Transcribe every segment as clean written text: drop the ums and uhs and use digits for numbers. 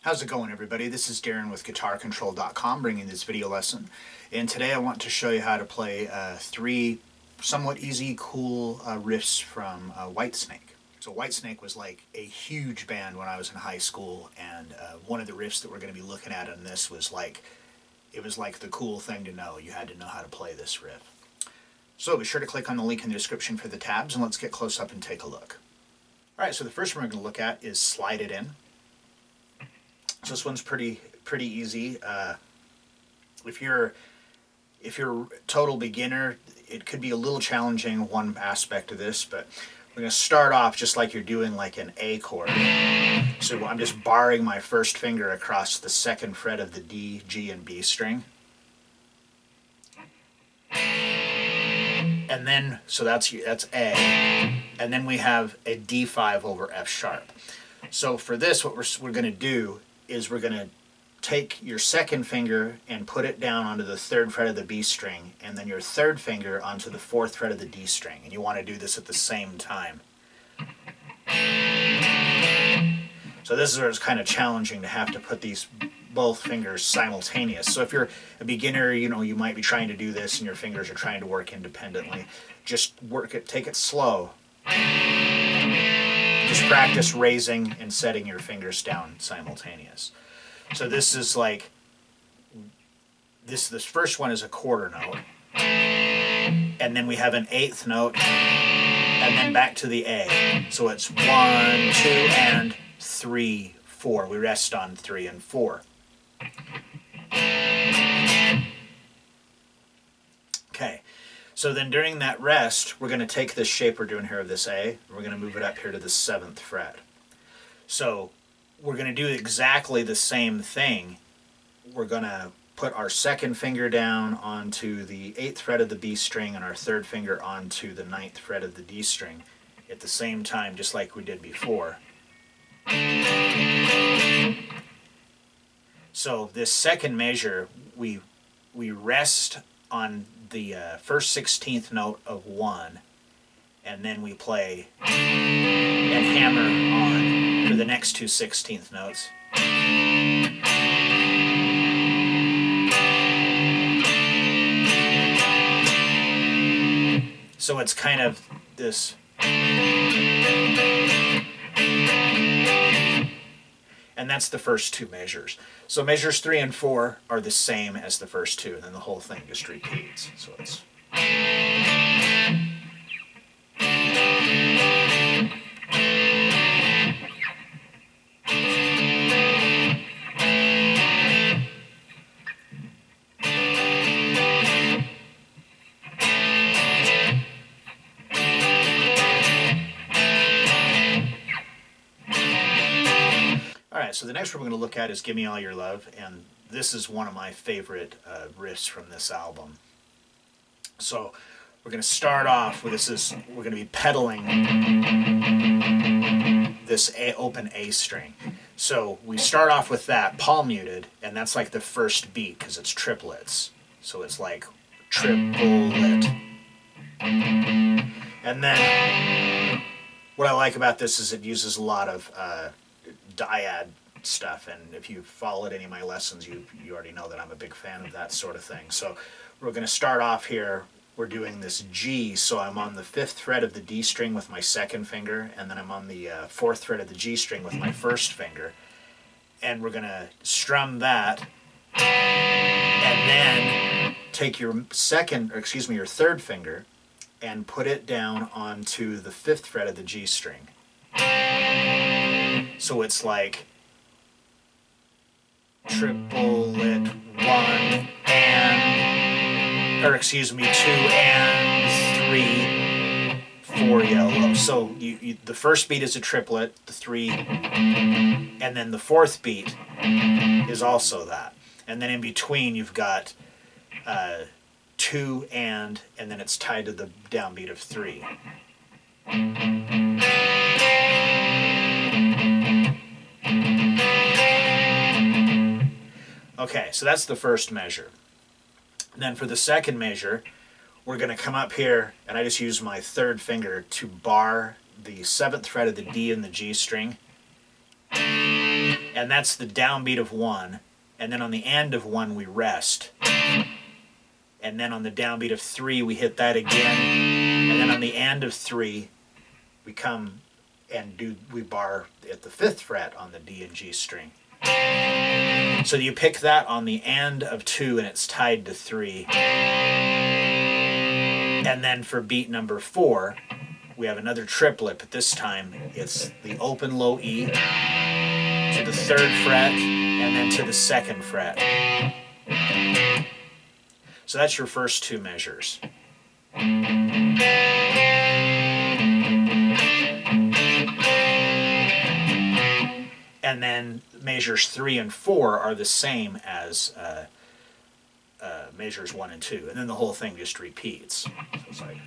How's it going, everybody? This is Darrin with GuitarControl.com bringing this video lesson, and today I want to show you how to play three somewhat easy, cool riffs from Whitesnake. So Whitesnake was like a huge band when I was in high school, and one of the riffs that we're going to be looking at on this was like, it was like the cool thing to know. You had to know how to play this riff. So be sure to click on the link in the description for the tabs, and let's get close up and take a look. Alright, so the first one we're going to look at is Slide It In. So this one's pretty easy. If you're a total beginner, it could be a little challenging, one aspect of this, but we're going to start off just like you're doing like an A chord. So I'm just barring my first finger across the second fret of the D, G, and B string. And then, so that's A. And then we have a D5 over F sharp. So for this, what we're going to do is we're going to take your second finger and put it down onto the third fret of the B string, and then your third finger onto the fourth fret of the D string. And you want to do this at the same time. So this is where it's kind of challenging to have to put these both fingers simultaneous. So if you're a beginner, you might be trying to do this and your fingers are trying to work independently. Just work it, take it slow. Just practice raising and setting your fingers down simultaneous. So this is like, this first one is a quarter note, and then we have an eighth note, and then back to the A. So it's 1, 2, and 3, 4. We rest on 3 and 4. Okay. So then during that rest, we're going to take this shape we're doing here of this A, and we're going to move it up here to the 7th fret. So we're going to do exactly the same thing. We're going to put our second finger down onto the 8th fret of the B string and our third finger onto the 9th fret of the D string at the same time, just like we did before. So this second measure, we rest on the first 16th note of 1, and then we play and hammer on for the next two 16th notes. So it's kind of this. And that's the first two measures. So measures 3 and 4 are the same as the first two, and then the whole thing just repeats. So it's. Alright, so the next one we're going to look at is Give Me All Your Love, and this is one of my favorite riffs from this album. So we're going to start off with we're going to be pedaling this open A string. So we start off with that palm muted, and that's like the first beat because it's triplets. So it's like triplet. And then what I like about this is it uses a lot of dyad stuff, and if you followed any of my lessons, you already know that I'm a big fan of that sort of thing. So we're going to start off here. We're doing this G, so I'm on the 5th fret of the D string with my second finger, and then I'm on the 4th fret of the G string with my first finger, and we're going to strum that, and then take your your third finger and put it down onto the 5th fret of the G string. So it's like triplet 1 and, 2 and 3, 4 yellow. So the first beat is a triplet, the 3, and then the fourth beat is also that. And then in between you've got 2 and then it's tied to the downbeat of 3. Okay, so that's the first measure. And then for the second measure, we're going to come up here, and I just use my third finger to bar the 7th fret of the D and the G string. And and that's the downbeat of 1, and then on the end of 1 we rest, and then on the downbeat of 3 we hit that again, and then on the end of 3 we come and we bar at the 5th fret on the D and G string. So you pick that on the end of 2 and it's tied to 3. And then for beat number 4, we have another triplet, but this time it's the open low E to the 3rd fret and then to the 2nd fret. So that's your first 2 measures. And then measures 3 and 4 are the same as measures 1 and 2, and then the whole thing just repeats. So it's like.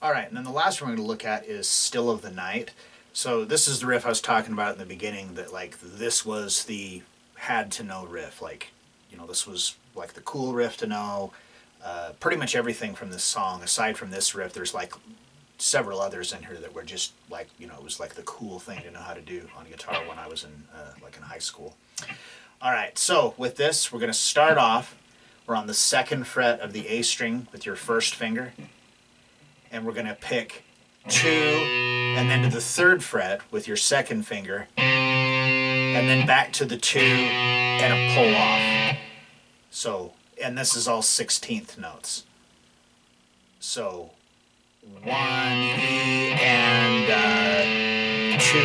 Alright, and then the last one we're going to look at is Still of the Night. So this is the riff I was talking about in the beginning, that like this was the had-to-know riff. Like, you know, this was like the cool riff to know. Pretty much everything from this song, aside from this riff, there's like several others in here that were just like, you know, it was like the cool thing to know how to do on guitar when I was in high school. Alright, so with this, we're going to start off. We're on the 2nd fret of the A string with your first finger. And we're going to pick 2 and then to the 3rd fret with your 2nd finger, and then back to the 2 and a pull off. So, and this is all 16th notes. So 1 E and 2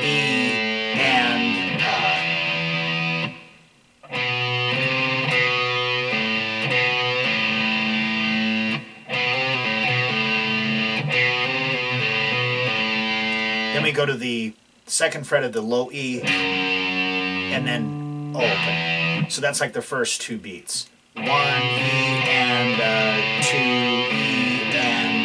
E and then we go to the 2nd fret of the low E and then open. So that's like the first 2 beats. 1 E and 2 E and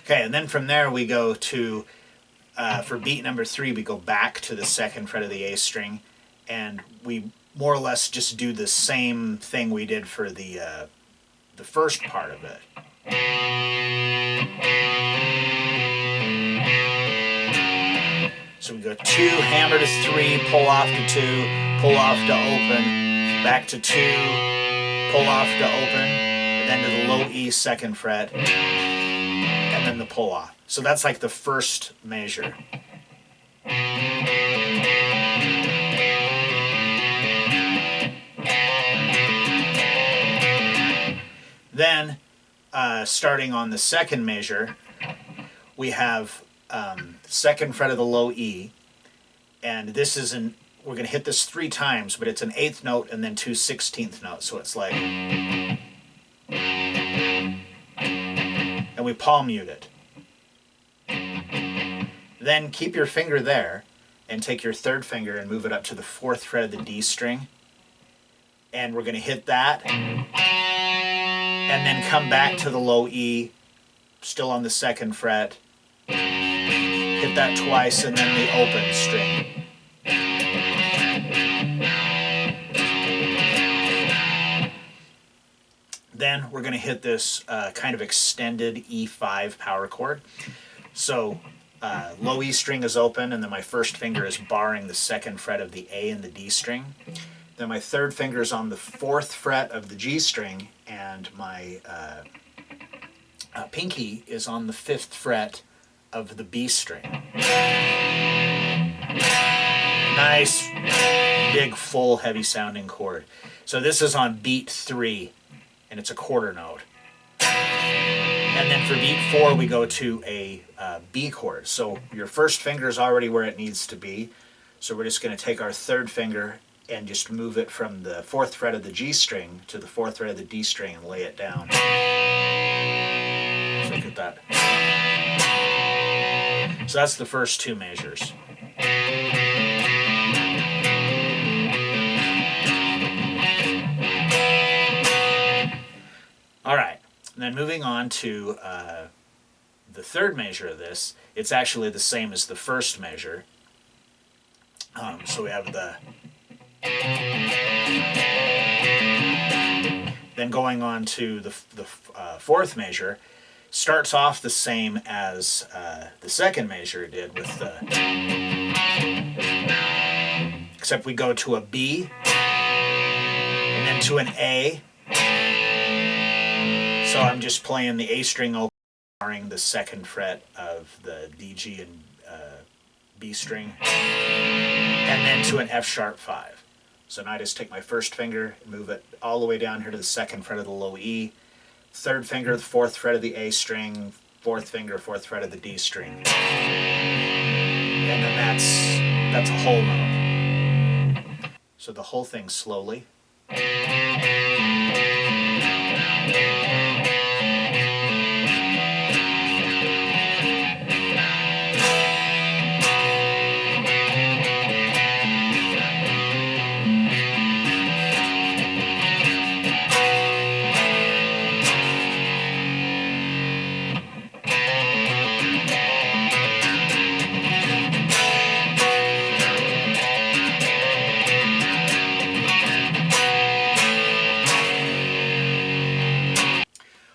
Okay, and then from there we go to for beat number 3 we go back to the 2nd fret of the A string, and we more or less just do the same thing we did for the first part of it. So we go 2, hammer to 3, pull off to 2, pull off to open, back to 2, pull off to open, and then to the low E 2nd fret, and then the pull off. So that's like the first measure. Then, starting on the 2nd measure, we have 2nd fret of the low E, and this is we're going to hit this 3 times, but it's an 8th note and then 2 16th notes, so it's like, and we palm mute it. Then keep your finger there, and take your 3rd finger and move it up to the 4th fret of the D string, and we're going to hit that. And then come back to the low E, still on the 2nd fret, hit that twice, and then the open string. Then we're going to hit this kind of extended E5 power chord. So low E string is open, and then my first finger is barring the 2nd fret of the A and the D string. Then my 3rd finger is on the 4th fret of the G string, and my pinky is on the 5th fret of the B string. Nice, big, full, heavy sounding chord. So this is on beat 3, and it's a quarter note. And then for beat 4, we go to a B chord. So your first finger is already where it needs to be. So we're just going to take our 3rd finger and just move it from the 4th fret of the G string to the 4th fret of the D string and lay it down. So that's the first two measures. All right, and then moving on to the third measure of this, it's actually the same as the first measure. So we have the... Then going on to the fourth measure, starts off the same as the second measure did with the... Except we go to a B, and then to an A. So I'm just playing the A string open, barring the second fret of the D, G, and B string, and then to an F sharp 5. So now I just take my first finger and move it all the way down here to the second fret of the low E, third finger, the fourth fret of the A string, fourth finger, fourth fret of the D string, and then that's a whole note. So the whole thing slowly.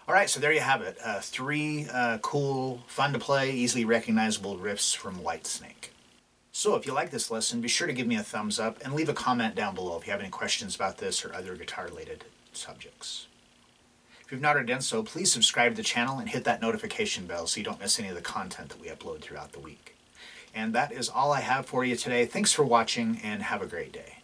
Alright, so there you have it. Three cool, fun to play, easily recognizable riffs from Whitesnake. So if you like this lesson, be sure to give me a thumbs up and leave a comment down below if you have any questions about this or other guitar-related subjects. If you've not already done so, please subscribe to the channel and hit that notification bell so you don't miss any of the content that we upload throughout the week. And that is all I have for you today. Thanks for watching and have a great day.